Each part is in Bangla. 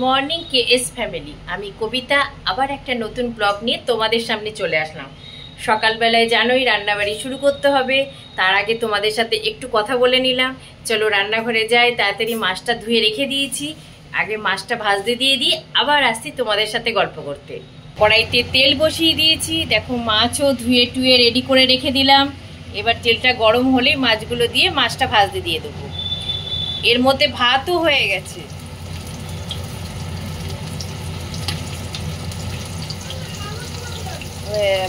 Morning KS family. আমি কবিতা আবার একটা নতুন ব্লগ নিয়ে তোমাদের সামনে চলে আসলাম। সকালবেলায় জানোই রান্নাবাড়ি শুরু করতে হবে, তার আগে তোমাদের সাথে একটু কথা বলে নিলাম। চলো রান্নাঘরে যাই, তাড়াতাড়ি মাছটা ধুয়ে রেখে দিয়েছি, আগে মাছটা ভাজতে দিয়ে দিই, আবার আসছি তোমাদের সাথে গল্প করতে। কড়াইতে তেল বসিয়ে দিয়েছি, দেখো মাছও ধুয়ে টুয়ে রেডি করে রেখে দিলাম। এবার তেলটা গরম হলে মাছগুলো দিয়ে মাছটা ভাজতে দিয়ে দেবো। এর মধ্যে ভাতও হয়ে গেছে।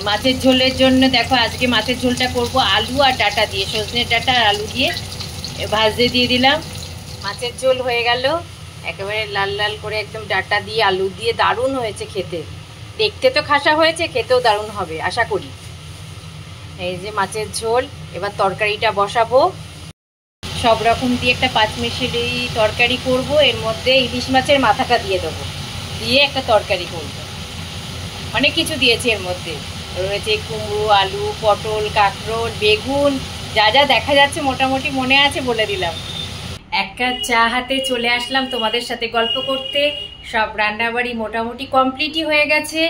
মাছের ঝোলের জন্য দেখো আজকে মাছের ঝোলটা করব আলু আর ডাঁটা দিয়ে, সজনের ডাঁটা আর আলু দিয়ে ভাজতে দিয়ে দিলাম। মাছের ঝোল হয়ে গেল, একেবারে লাল লাল করে একদম ডাঁটা দিয়ে আলু দিয়ে দারুণ হয়েছে খেতে। দেখতে তো খাসা হয়েছে, খেতেও দারুণ হবে আশা করি। এই যে মাছের ঝোল, এবার তরকারিটা বসাবো। সব রকম দিয়ে একটা পাঁচমিশালি তরকারি করব। এর মধ্যে ইলিশ মাছের মাথাটা দিয়ে দেবো, দিয়ে একটা তরকারি করব। অনেক কিছু দিয়েছি, এর মধ্যে রয়েছে কুমড়ো, আলু, পটল, কাঁকরোল, বেগুন, যা যা দেখা যাচ্ছে মোটামুটি মনে আছে বলে দিলাম। এক কাপ চা হাতে চলে আসলাম তোমাদের সাথে গল্প করতে। সব রান্নাবাড়ি মোটামুটি কমপ্লিটই হয়ে গেছে,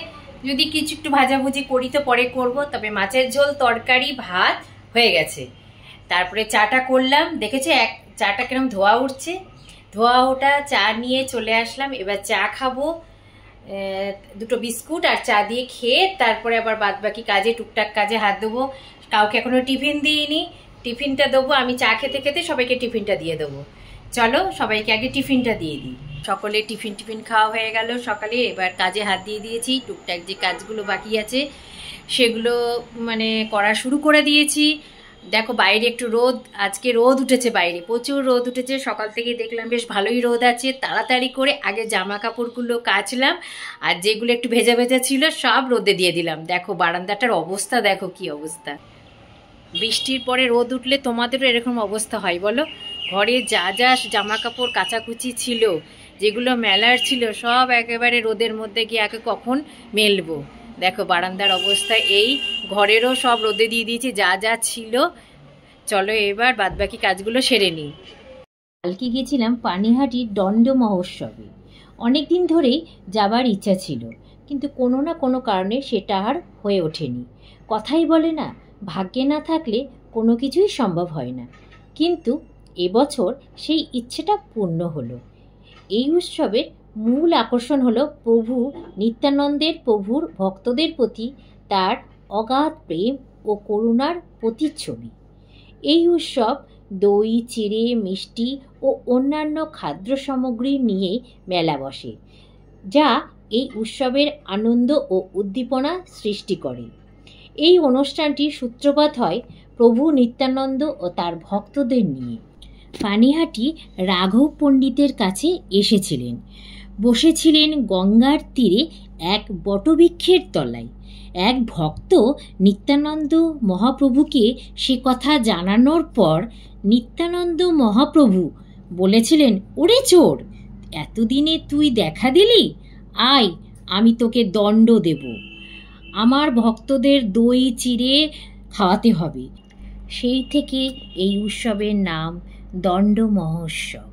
যদি কিছু একটু ভাজাভুজি করি তো পরে করব। তবে মাছের ঝোল, তরকারি, ভাত হয়ে গেছে। তারপরে চাটা করলাম, দেখেছে চাটা কিরম ধোয়া উঠছে। ধোয়া ওঠা চা নিয়ে চলে আসলাম। এবার চা খাবো, দুটো বিস্কুট আর চা দিয়ে খেয়ে তারপরে আবার বাদ বাকি কাজে, টুকটাক কাজে হাত দেবো। কাউকে এখনো টিফিন দিইনি, টিফিনটা দেবো। আমি চা খেতে খেতে সবাইকে টিফিনটা দিয়ে দেবো। চলো সবাইকে আগে টিফিনটা দিয়ে দিই। সকলে টিফিন খাওয়া হয়ে গেল সকালে। এবার কাজে হাত দিয়ে দিয়েছি, টুকটাক যে কাজগুলো বাকি আছে সেগুলো করা শুরু করে দিয়েছি। দেখো বাইরে একটু রোদ, আজকে রোদ উঠেছে, বাইরে প্রচুর রোদ উঠেছে। সকাল থেকে দেখলাম বেশ ভালোই রোদ আছে। তাড়াতাড়ি করে আগে জামা কাপড়গুলো কাচলাম, আর যেগুলো একটু ভেজা ভেজা ছিল সব রোদে দিয়ে দিলাম। দেখো বারান্দাটার অবস্থা, দেখো কি অবস্থা। বৃষ্টির পরে রোদ উঠলে তোমাদেরও এরকম অবস্থা হয় বলো? ঘরে যা যা জামা কাপড় কাচাকুচি ছিল, যেগুলো মেলার ছিল, সব একেবারে রোদের মধ্যে গিয়ে আগে কখন মেলবো। দেখো বারান্দার অবস্থা এই, ঘরেরও সব রোদে দিয়ে দিয়েছি যা যা ছিল। চলো এবার বাদবাকি কাজগুলো সেরে নিই। কালকে গেছিলাম পানিহাটির দণ্ড মহোৎসবে। অনেক দিন ধরেই যাবার ইচ্ছা ছিল, কিন্তু কোনো না কোনো কারণে সেটা আর হয়ে ওঠেনি। কথাই বলে না, ভাগ্যে না থাকলে কোনো কিছুই সম্ভব হয় না। কিন্তু এবছর সেই ইচ্ছেটা পূর্ণ হলো। এই উৎসবের মূল আকর্ষণ হলো প্রভু নিত্যানন্দের, প্রভুর ভক্তদের প্রতি তার অগাধ প্রেম ও করুণার প্রতিচ্ছবি। এই উৎসব দই, চিড়ে, মিষ্টি ও অন্যান্য খাদ্য সামগ্রী নিয়ে মেলা বসে, যা এই উৎসবের আনন্দ ও উদ্দীপনা সৃষ্টি করে। এই অনুষ্ঠানটির সূত্রপাত হয় প্রভু নিত্যানন্দ ও তার ভক্তদের নিয়ে। পানিহাটি রাঘব পণ্ডিতের কাছে এসেছিলেন, বসেছিলেন গঙ্গার তীরে এক বটবৃক্ষের তলায়। এক ভক্ত নিত্যানন্দ মহাপ্রভুকে সে কথা জানানোর পর নিত্যানন্দ মহাপ্রভু বলেছিলেন, ওরে চোর, এতদিনে তুই দেখা দিলি, আয় আমি তোকে দণ্ড দেব। আমার ভক্তদের দই চিড়ে খাওয়াতে হবে। সেই থেকে এই উৎসবের নাম দণ্ড মহোৎসব।